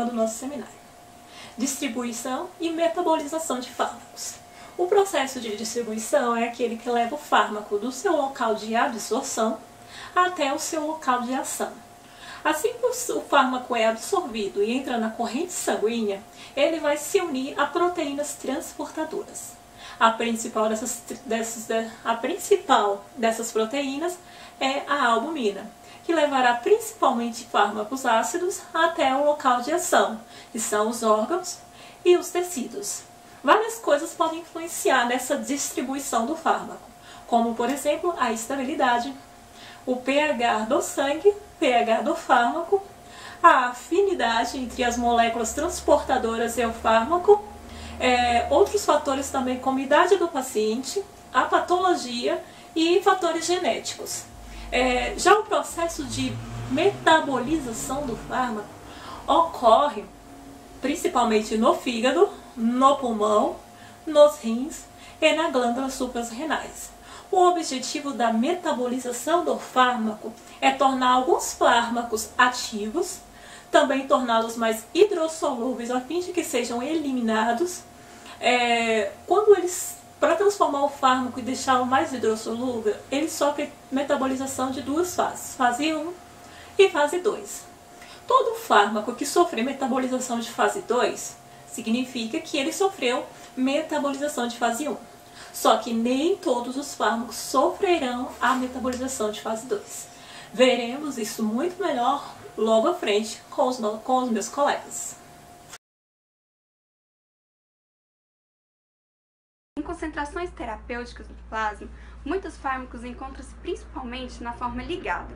do nosso seminário. Distribuição e metabolização de fármacos. O processo de distribuição é aquele que leva o fármaco do seu local de absorção até o seu local de ação. Assim que o fármaco é absorvido e entra na corrente sanguínea, ele vai se unir a proteínas transportadoras. A principal dessas proteínas é a albumina, que levará principalmente fármacos ácidos até o local de ação, que são os órgãos e os tecidos. Várias coisas podem influenciar nessa distribuição do fármaco, como por exemplo a estabilidade, o pH do sangue, pH do fármaco, a afinidade entre as moléculas transportadoras e o fármaco, outros fatores também como a idade do paciente, a patologia e fatores genéticos. Já o processo de metabolização do fármaco ocorre principalmente no fígado, no pulmão, nos rins e nas glândulas suprarrenais. O objetivo da metabolização do fármaco é tornar alguns fármacos ativos, também torná-los mais hidrossolúveis a fim de que sejam eliminados. Para transformar o fármaco e deixá-lo mais hidrossolúvel, ele sofre metabolização de duas fases, fase 1 e fase 2. Todo fármaco que sofrer metabolização de fase 2 significa que ele sofreu metabolização de fase 1. Só que nem todos os fármacos sofrerão a metabolização de fase 2. Veremos isso muito melhor logo à frente com os meus colegas. Em concentrações terapêuticas do plasma, muitos fármacos encontram-se principalmente na forma ligada.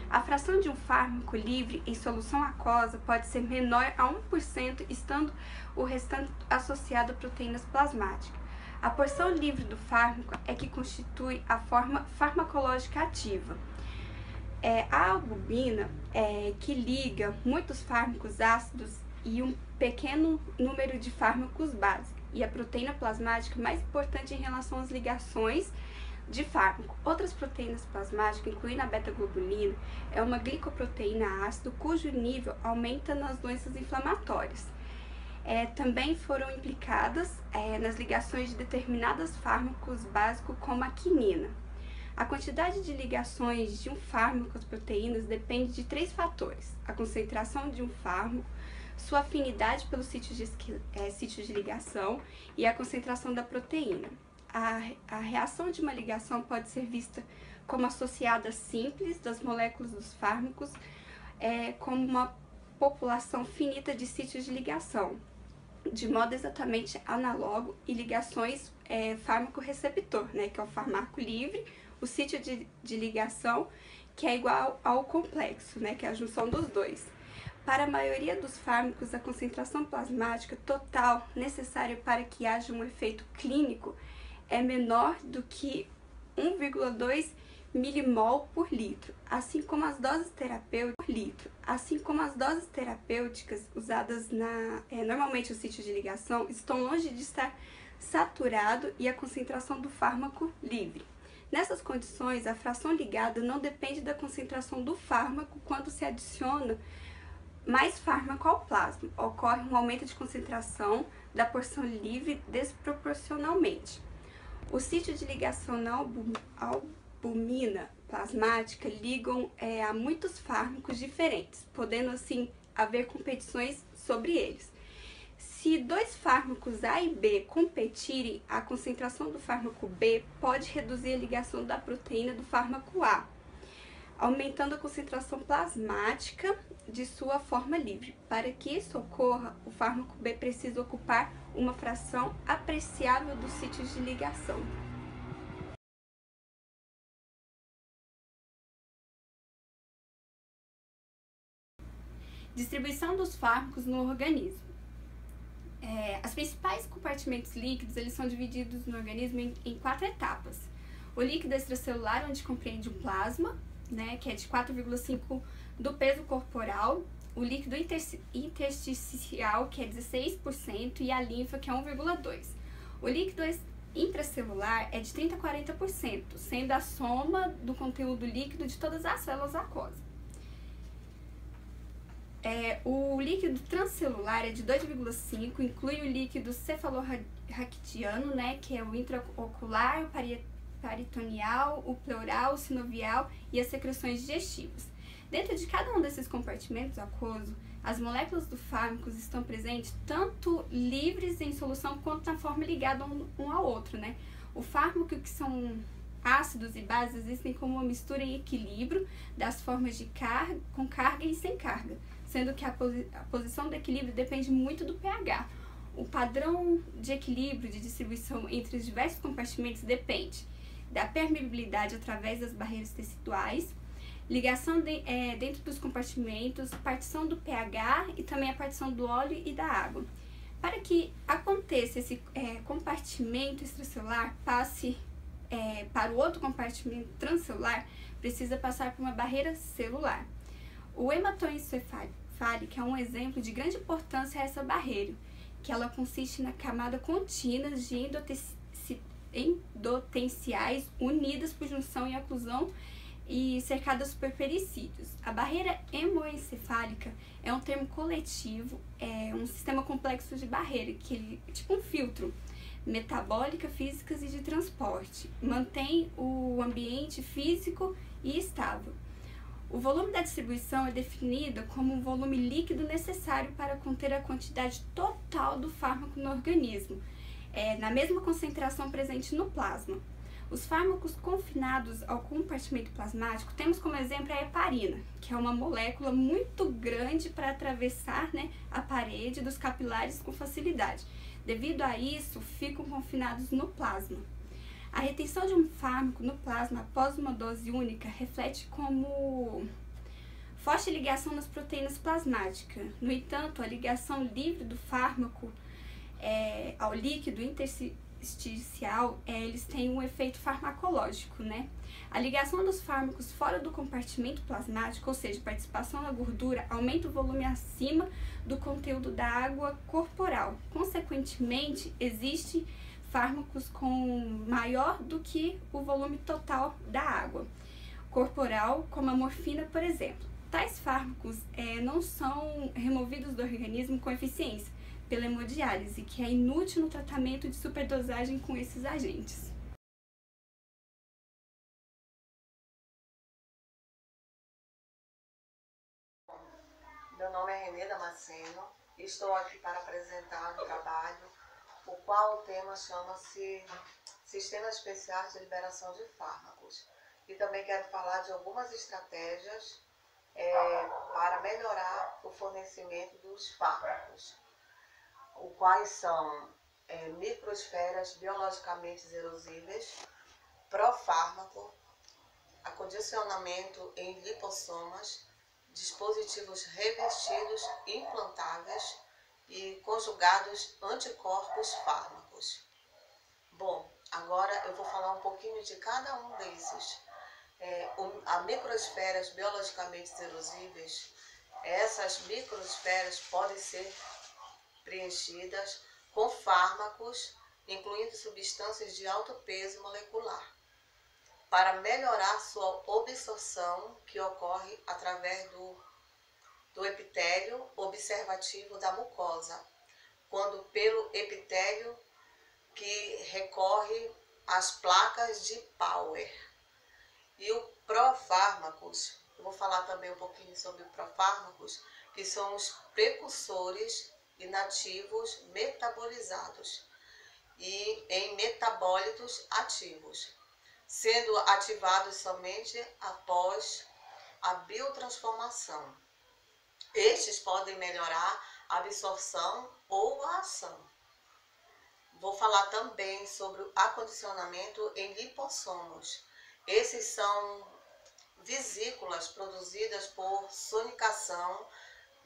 A fração de um fármaco livre em solução aquosa pode ser menor a 1%, estando o restante associado a proteínas plasmáticas. A porção livre do fármaco é que constitui a forma farmacológica ativa. A albumina que liga muitos fármacos ácidos e um pequeno número de fármacos básicos, e a proteína plasmática mais importante em relação às ligações de fármaco. Outras proteínas plasmáticas, incluindo a beta-globulina, é uma glicoproteína ácido cujo nível aumenta nas doenças inflamatórias. Também foram implicadas nas ligações de determinados fármacos básicos, como a quinina. A quantidade de ligações de um fármaco às proteínas depende de 3 fatores: a concentração de um fármaco, sua afinidade pelo sítio de ligação e a concentração da proteína. A reação de uma ligação pode ser vista como associada simples das moléculas dos fármacos, como uma população finita de sítios de ligação, de modo exatamente análogo, e ligações fármaco-receptor, que é o fármaco livre, o sítio de ligação, que é igual ao complexo, que é a junção dos dois. Para a maioria dos fármacos, a concentração plasmática total necessária para que haja um efeito clínico é menor do que 1,2 milimol por litro, assim como as doses terapêuticas usadas normalmente o sítio de ligação estão longe de estar saturado e a concentração do fármaco livre. Nessas condições, a fração ligada não depende da concentração do fármaco. Quando se adiciona mais fármaco ao plasma, ocorre um aumento de concentração da porção livre desproporcionalmente. O sítio de ligação na albumina plasmática ligam a muitos fármacos diferentes, podendo assim haver competições sobre eles. Se 2 fármacos A e B competirem, a concentração do fármaco B pode reduzir a ligação da proteína do fármaco A, aumentando a concentração plasmática de sua forma livre. Para que isso ocorra, o fármaco B precisa ocupar uma fração apreciável dos sítios de ligação. Distribuição dos fármacos no organismo. Os principais compartimentos líquidos eles são divididos no organismo em 4 etapas. O líquido extracelular, onde compreende o plasma, que é de 4,5 do peso corporal, o líquido intersticial, que é 16%, e a linfa, que é 1,2%. O líquido intracelular é de 30% a 40%, sendo a soma do conteúdo líquido de todas as células aquosas. O líquido transcelular é de 2,5, inclui o líquido cefalorraquidiano, né, que é o intraocular, o peritoneal, o pleural, o sinovial e as secreções digestivas. Dentro de cada um desses compartimentos aquoso, as moléculas do fármaco estão presentes tanto livres em solução quanto na forma ligada um ao outro, né? O fármaco, que são ácidos e bases, existem como uma mistura em equilíbrio das formas de com carga e sem carga, sendo que a posição do equilíbrio depende muito do pH. O padrão de equilíbrio de distribuição entre os diversos compartimentos depende da permeabilidade através das barreiras teciduais, ligação dentro dos compartimentos, partição do pH e também a partição do óleo e da água. Para que aconteça esse compartimento extracelular passe para o outro compartimento transcelular, precisa passar por uma barreira celular. O hematoencefálico é um exemplo de grande importância a essa barreira, que ela consiste na camada contínua de endotenciais unidas por junção e oclusão e cercadas por pericídios. A barreira hemoencefálica é um termo coletivo, é um sistema complexo de barreira, que é tipo um filtro, metabólica, físicas e de transporte. Mantém o ambiente físico e estável. O volume da distribuição é definido como um volume líquido necessário para conter a quantidade total do fármaco no organismo, na mesma concentração presente no plasma. Os fármacos confinados ao compartimento plasmático, temos como exemplo a heparina, que é uma molécula muito grande para atravessar, né, a parede dos capilares com facilidade. Devido a isso, ficam confinados no plasma. A retenção de um fármaco no plasma após uma dose única reflete como forte ligação nas proteínas plasmáticas. No entanto, a ligação livre do fármaco ao líquido intersticial, eles têm um efeito farmacológico, né? A ligação dos fármacos fora do compartimento plasmático, ou seja, participação na gordura, aumenta o volume acima do conteúdo da água corporal. Consequentemente, existem fármacos com maior do que o volume total da água corporal, como a morfina, por exemplo. Tais fármacos não são removidos do organismo com eficiência pela hemodiálise, que é inútil no tratamento de superdosagem com esses agentes. Meu nome é Renê Damasceno e estou aqui para apresentar um trabalho, o qual o tema chama-se Sistemas Especiais de Liberação de Fármacos. E também quero falar de algumas estratégias para melhorar o fornecimento dos fármacos, os quais são microesferas biologicamente erosíveis, profármaco, acondicionamento em lipossomas, dispositivos revestidos implantáveis e conjugados anticorpos fármacos. Bom, agora eu vou falar um pouquinho de cada um desses. As microesferas biologicamente erosíveis, essas microesferas podem ser preenchidas com fármacos, incluindo substâncias de alto peso molecular, para melhorar sua absorção, que ocorre através do epitélio observativo da mucosa, quando pelo epitélio que recorre às placas de Pauer. E o profármacos, eu vou falar também um pouquinho sobre o profármacos, que são os precursores inativos metabolizados e em metabólitos ativos, sendo ativados somente após a biotransformação. Estes podem melhorar a absorção ou a ação. Vou falar também sobre o acondicionamento em lipossomos. Esses são vesículas produzidas por sonicação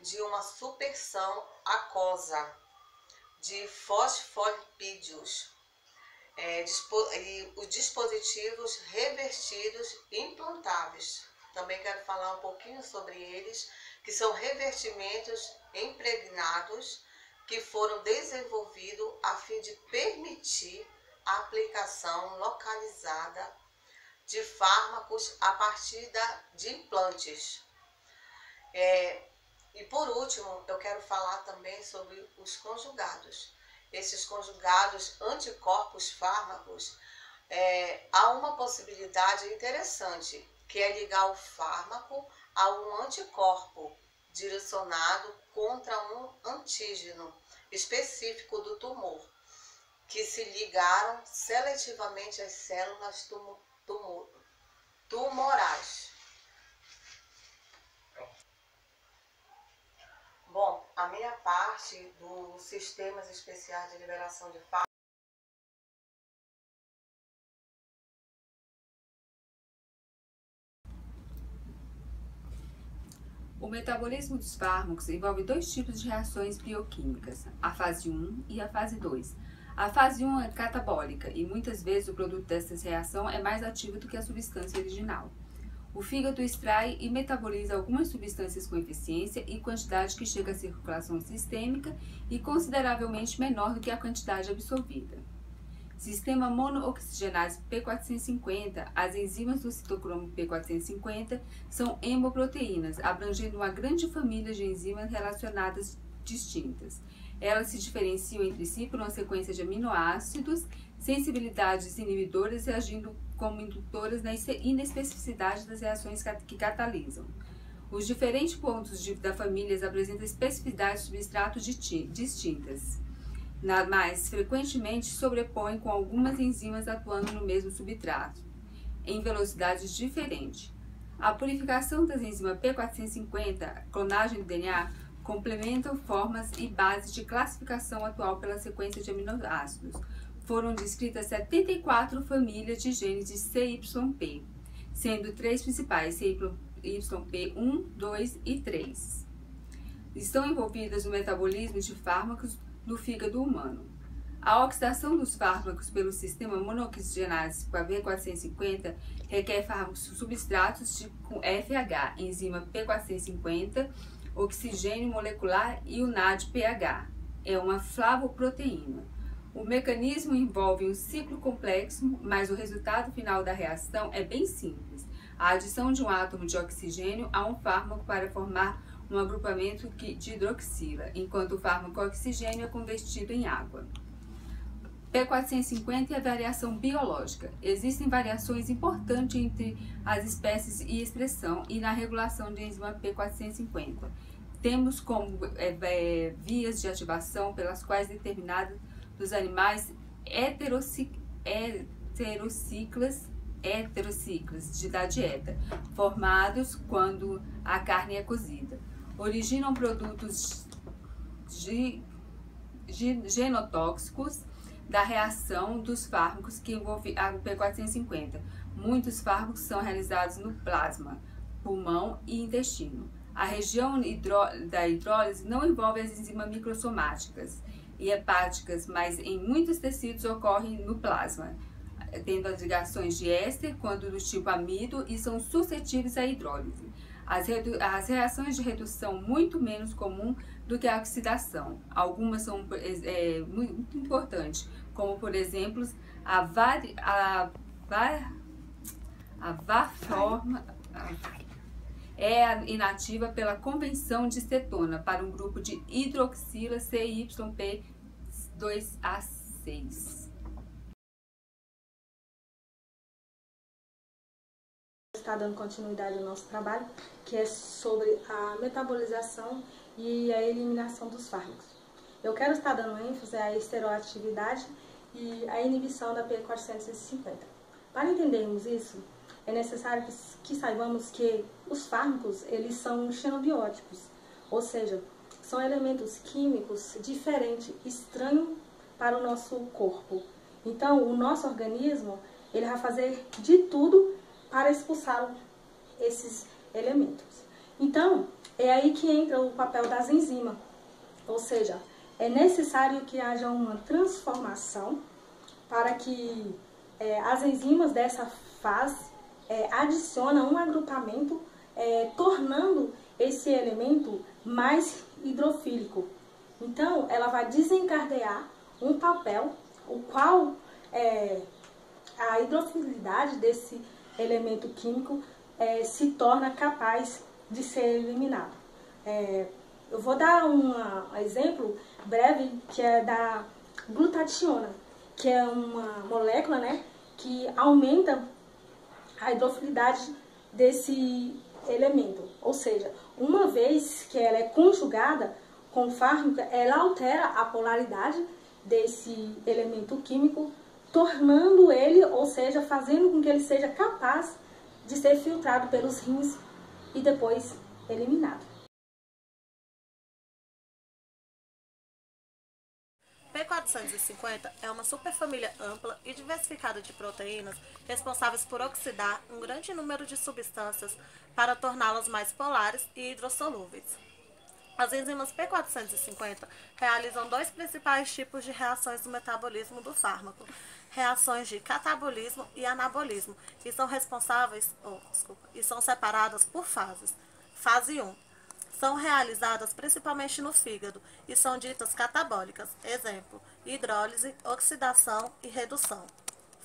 de uma superção aquosa de fosfolipídios. E os dispositivos revertidos implantáveis. Também quero falar um pouquinho sobre eles, que são revestimentos impregnados que foram desenvolvidos a fim de permitir a aplicação localizada de fármacos a partir de implantes. E por último, eu quero falar também sobre os conjugados. Esses conjugados anticorpos fármacos, há uma possibilidade interessante, que é ligar o fármaco a um anticorpo direcionado contra um antígeno específico do tumor, que se ligaram seletivamente às células tumorais. Bom, a minha parte dos sistemas especiais de liberação de fármacos. O metabolismo dos fármacos envolve dois tipos de reações bioquímicas, a fase 1 e a fase 2. A fase 1 é catabólica e muitas vezes o produto dessa reação é mais ativo do que a substância original. O fígado extrai e metaboliza algumas substâncias com eficiência e quantidade que chega à circulação sistêmica e consideravelmente menor do que a quantidade absorvida. Sistema monooxigenase P450, as enzimas do citocromo P450 são hemoproteínas, abrangendo uma grande família de enzimas relacionadas distintas. Elas se diferenciam entre si por uma sequência de aminoácidos, sensibilidades inibidoras e agindo como indutoras na inespecificidade das reações que catalisam. Os diferentes pontos da família apresentam especificidades de substratos distintas, mas frequentemente sobrepõem com algumas enzimas atuando no mesmo substrato, em velocidades diferentes. A purificação das enzimas P450, clonagem do DNA, complementam formas e bases de classificação atual pela sequência de aminoácidos. Foram descritas 74 famílias de genes de CYP, sendo 3 principais, CYP1, 2 e 3. Estão envolvidas no metabolismo de fármacos do fígado humano. A oxidação dos fármacos pelo sistema monooxigenase P450 requer fármacos substratos com FH, enzima P450, oxigênio molecular e o NADPH. É uma flavoproteína. O mecanismo envolve um ciclo complexo, mas o resultado final da reação é bem simples. A adição de um átomo de oxigênio a um fármaco para formar um agrupamento de hidroxila, enquanto o fármaco oxigênio é convertido em água. P450 é a variação biológica. Existem variações importantes entre as espécies e expressão e na regulação de enzima P450. Temos como vias de ativação pelas quais determinados dos animais heterociclas da dieta, formados quando a carne é cozida. Originam produtos genotóxicos da reação dos fármacos que envolvem a P450. Muitos fármacos são realizados no plasma, pulmão e intestino. A região da hidrólise não envolve as enzimas microsomáticas e hepáticas, mas em muitos tecidos ocorre no plasma, tendo as ligações de éster quando do tipo amido e são suscetíveis à hidrólise. As reações de redução muito menos comum do que a oxidação. Algumas são muito importantes, como por exemplo a varforma é inativa pela conversão de cetona para um grupo de hidroxila CYP2A6. Está dando continuidade ao nosso trabalho, que é sobre a metabolização e a eliminação dos fármacos. Eu quero estar dando ênfase à esteroatividade e à inibição da P450. Para entendermos isso, é necessário que saibamos que os fármacos, eles são xenobióticos, ou seja, são elementos químicos diferentes, estranhos para o nosso corpo. Então, o nosso organismo, ele vai fazer de tudo para expulsar esses elementos. Então, é aí que entra o papel das enzimas, ou seja, é necessário que haja uma transformação para que as enzimas dessa fase adicionem um agrupamento, tornando esse elemento mais hidrofílico. Então, ela vai desencadear um papel, o qual a hidrofilidade desse elemento químico se torna capaz de ser eliminado. Eu vou dar um exemplo breve, que é da glutationa, que é uma molécula, né, que aumenta a hidrofilidade desse elemento. Ou seja, uma vez que ela é conjugada com o fármaco, ela altera a polaridade desse elemento químico, tornando ele, ou seja, fazendo com que ele seja capaz de ser filtrado pelos rins e depois eliminado. P450 é uma superfamília ampla e diversificada de proteínas responsáveis por oxidar um grande número de substâncias para torná-las mais polares e hidrossolúveis. As enzimas P450 realizam dois principais tipos de reações do metabolismo do fármaco, reações de catabolismo e anabolismo, e são são separadas por fases. Fase 1. São realizadas principalmente no fígado e são ditas catabólicas, exemplo, hidrólise, oxidação e redução.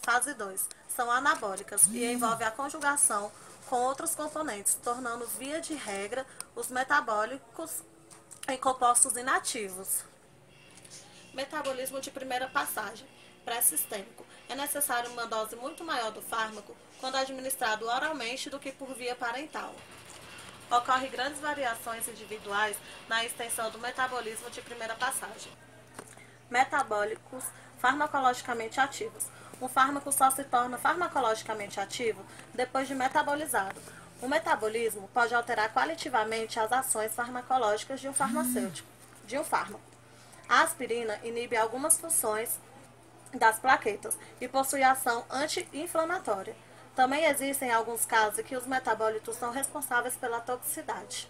Fase 2. São anabólicas e envolve a conjugação com outros componentes, tornando, via de regra, os metabólicos em compostos inativos. Metabolismo de primeira passagem, pré-sistêmico. É necessário uma dose muito maior do fármaco quando administrado oralmente do que por via parental. Ocorrem grandes variações individuais na extensão do metabolismo de primeira passagem. Metabólicos farmacologicamente ativos. Um fármaco só se torna farmacologicamente ativo depois de metabolizado. O metabolismo pode alterar qualitativamente as ações farmacológicas de um fármaco. A aspirina inibe algumas funções das plaquetas e possui ação anti-inflamatória. Também existem alguns casos em que os metabólitos são responsáveis pela toxicidade.